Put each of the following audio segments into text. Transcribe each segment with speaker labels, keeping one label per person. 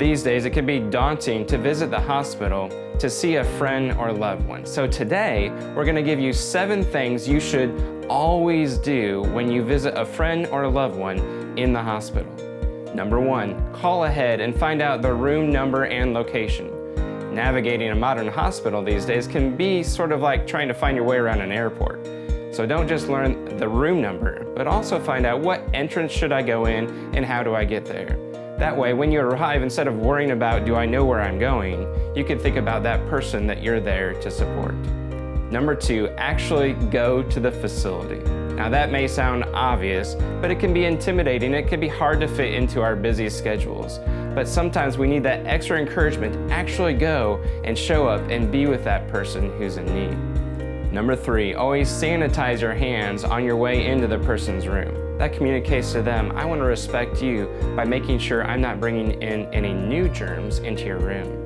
Speaker 1: These days, it can be daunting to visit the hospital to see a friend or loved one. So today, we're going to give you 7 things you should always do when you visit a friend or a loved one in the hospital. Number 1, call ahead and find out the room number and location. Navigating a modern hospital these days can be sort of like trying to find your way around an airport. So don't just learn the room number, but also find out what entrance should I go in and how do I get there. That way, when you arrive, instead of worrying about, do I know where I'm going, you can think about that person that you're there to support. Number 2, actually go to the facility. Now that may sound obvious, but it can be intimidating. It can be hard to fit into our busy schedules. But sometimes we need that extra encouragement to actually go and show up and be with that person who's in need. Number 3, always sanitize your hands on your way into the person's room. That communicates to them, I want to respect you by making sure I'm not bringing in any new germs into your room.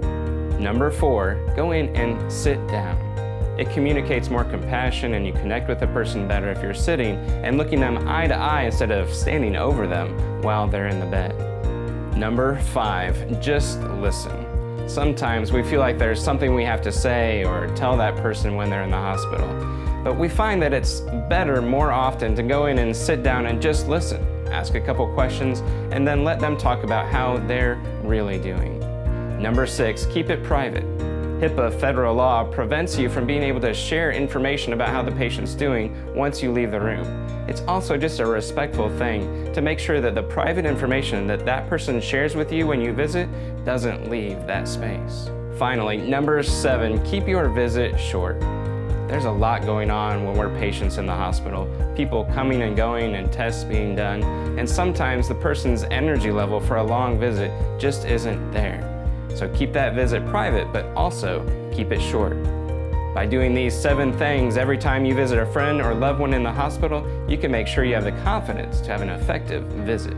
Speaker 1: Number 4, go in and sit down. It communicates more compassion and you connect with the person better if you're sitting and looking them eye to eye instead of standing over them while they're in the bed. Number 5, just listen. Sometimes we feel like there's something we have to say or tell that person when they're in the hospital. But we find that it's better more often to go in and sit down and just listen, ask a couple questions, and then let them talk about how they're really doing. Number 6, keep it private. HIPAA federal law prevents you from being able to share information about how the patient's doing once you leave the room. It's also just a respectful thing to make sure that the private information that that person shares with you when you visit doesn't leave that space. Finally, number 7, keep your visit short. There's a lot going on when we're patients in the hospital, people coming and going and tests being done, and sometimes the person's energy level for a long visit just isn't there. So keep that visit private, but also keep it short. By doing these 7 things every time you visit a friend or loved one in the hospital, you can make sure you have the confidence to have an effective visit.